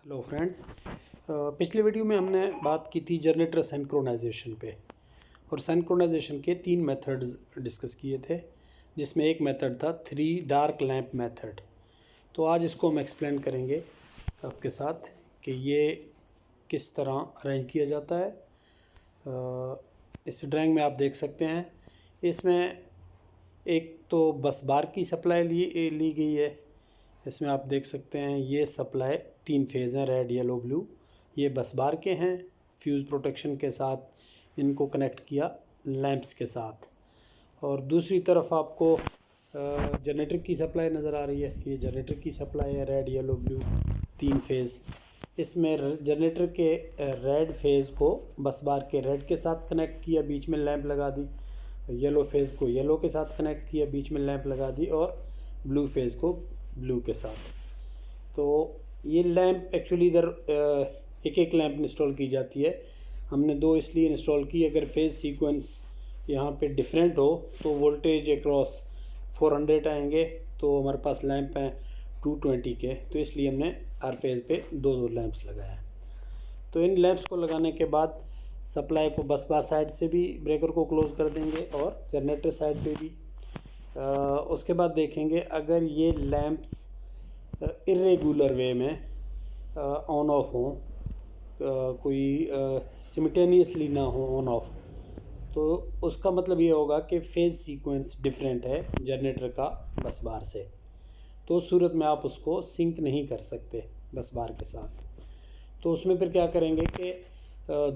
Hello friends. पिछले video में हमने बात की थी जनरेटर सिंक्रोनाइजेशन पे और सिंक्रोनाइजेशन के 3 मेथड्स डिस्कस किए थे, जिसमें एक मेथड था 3 डार्क लैंप मेथड। तो आज इसको हम एक्सप्लेन करेंगे आपके साथ कि ये किस तरह अरेंज किया जाता है। इस ड्राइंग में आप देख सकते हैं, इसमें एक तो बस बार की सप्लाई ली गई है। इसमें आप देख सकते हैं ये सप्लाई 3 फेज़ हैं, रेड येलो ब्लू। ये बस बार के हैं, फ्यूज़ प्रोटेक्शन के साथ इनको कनेक्ट किया लैंप्स के साथ। और दूसरी तरफ आपको जनरेटर की सप्लाई नज़र आ रही है। ये जनरेटर की सप्लाई है, रेड येलो ब्लू 3 फेज़। इसमें जनरेटर के रेड फेज़ को बस बार के रेड के साथ कनेक्ट किया, बीच में लैंप लगा दी। येलो फेज़ को येलो के साथ कनेक्ट किया, बीच में लैंप लगा दी। और ब्लू फेज़ को ब्लू के साथ। तो ये लैंप एक्चुअली इधर एक एक लैंप इंस्टॉल की जाती है। हमने 2 इसलिए इंस्टॉल की, अगर फेज़ सीक्वेंस यहाँ पे डिफरेंट हो तो वोल्टेज अक्रॉस 400 आएंगे, तो हमारे पास लैंप हैं 220 के, तो इसलिए हमने हर फेज़ पे 2 लैंप्स लगाया। तो इन लैंप्स को लगाने के बाद सप्लाई को बस बार साइड से भी ब्रेकर को क्लोज़ कर देंगे और जनरेटर साइड पे भी। उसके बाद देखेंगे अगर ये लैंप्स इरेगुलर वे में ऑन ऑफ हों, कोई सिमिटेनियसली ना हो ऑन ऑफ, तो उसका मतलब ये होगा कि फेज़ सीक्वेंस डिफरेंट है जनरेटर का बस बार से। तो उस सूरत में आप उसको सिंक नहीं कर सकते बस बार के साथ। तो उसमें फिर क्या करेंगे कि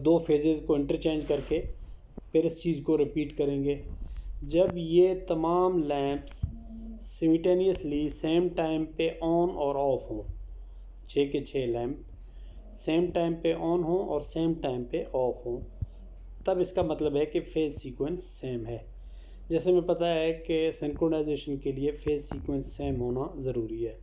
2 फेजेज़ को इंटरचेंज करके फिर इस चीज़ को रिपीट करेंगे। जब ये तमाम लैंप्स सिमिटेनियसली सेम टाइम पे ऑन और ऑफ हों, 6 के 6 लैंप सेम टाइम पे ऑन हों और सेम टाइम पे ऑफ हों, तब इसका मतलब है कि फेज़ सीक्वेंस सेम है। जैसे हमें पता है कि सिंक्रोनाइजेशन के लिए फेज़ सीक्वेंस सेम होना ज़रूरी है।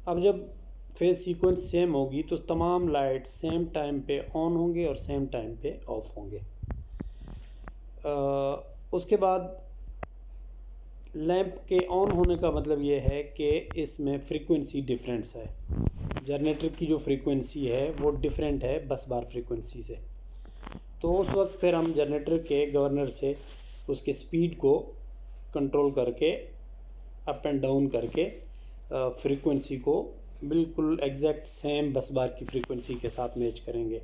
अब जब फेज़ सीक्वेंस सेम होगी तो तमाम लाइट सेम टाइम पे ऑन होंगे और सेम टाइम पे ऑफ होंगे। उसके बाद लैंप के ऑन होने का मतलब ये है कि इसमें फ्रीक्वेंसी डिफरेंस है। जनरेटर की जो फ्रीक्वेंसी है वो डिफरेंट है बस बार फ्रीक्वेंसी से। तो उस वक्त फिर हम जनरेटर के गवर्नर से उसके स्पीड को कंट्रोल करके अप एंड डाउन करके फ्रीक्वेंसी को बिल्कुल एग्जैक्ट सेम बस बार की फ्रीक्वेंसी के साथ मैच करेंगे।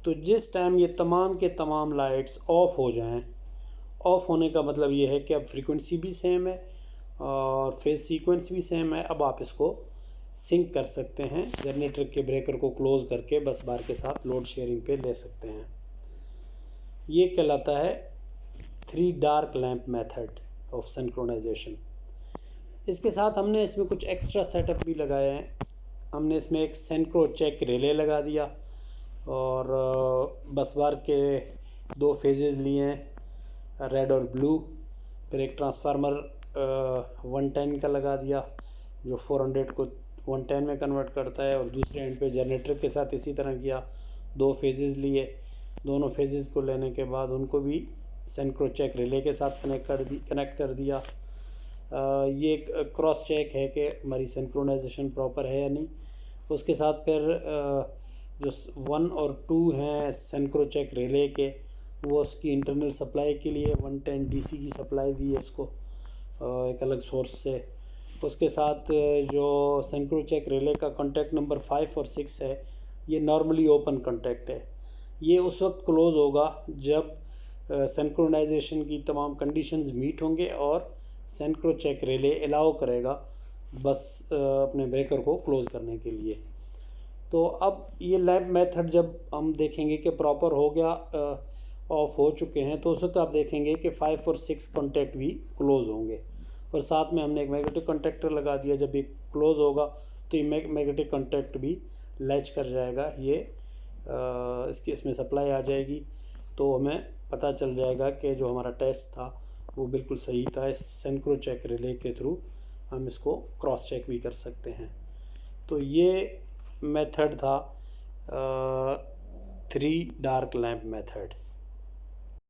तो जिस टाइम ये तमाम के तमाम लाइट्स ऑफ हो जाएं, ऑफ होने का मतलब ये है कि अब फ्रीक्वेंसी भी सेम है और फेज़ सीक्वेंस भी सेम है। अब आप इसको सिंक कर सकते हैं, जनरेटर के ब्रेकर को क्लोज़ करके बस बार के साथ लोड शेयरिंग पे ले सकते हैं। ये कहलाता है 3 dark lamp method of synchronization. इसके साथ हमने इसमें कुछ एक्स्ट्रा सेटअप भी लगाए हैं। हमने इसमें एक सिंक्रो चेक रिले लगा दिया और बस बार के 2 फेजेज़ लिए हैं, रेड और ब्लू। फिर एक ट्रांसफार्मर 110 का लगा दिया जो 400 को 110 में कन्वर्ट करता है, और दूसरे एंड पे जनरेटर के साथ इसी तरह किया, 2 फेजेज़ लिए। दोनों फेजेज़ को लेने के बाद उनको भी सिंक्रो चेक रिले के साथ कनेक्ट कर दिया। ये एक क्रॉस चेक है कि हमारी सिंक्रोनाइजेशन प्रॉपर है या नहीं। उसके साथ फिर जो 1 और 2 हैं सिंक्रो चेक रिले के, वो उसकी इंटरनल सप्लाई के लिए 110 DC की सप्लाई दी है इसको एक अलग सोर्स से। उसके साथ जो सिंक्रो चेक रिले का कॉन्टैक्ट नंबर 5 और 6 है, ये नॉर्मली ओपन कॉन्टैक्ट है। ये उस वक्त क्लोज़ होगा जब सिंक्रोनाइजेशन की तमाम कंडीशंस मीट होंगे और सिंक्रो चेक रिले अलाउ करेगा बस अपने ब्रेकर को क्लोज़ करने के लिए। तो अब ये लैंप मेथड जब हम देखेंगे कि प्रॉपर हो गया, ऑफ हो चुके हैं, तो उस वक्त आप देखेंगे कि 5 और 6 कॉन्टैक्ट भी क्लोज़ होंगे। और साथ में हमने एक मैग्नेटिक कॉन्टैक्टर लगा दिया। जब ये क्लोज़ होगा तो ये मैग्नेटिक कॉन्टैक्ट भी लैच कर जाएगा, ये इसमें सप्लाई आ जाएगी। तो हमें पता चल जाएगा कि जो हमारा टेस्ट था वो बिल्कुल सही था। इस सिंक्रो चेक रिले के थ्रू हम इसको क्रॉस चेक भी कर सकते हैं। तो ये मेथड था 3 डार्क लैंप मेथड।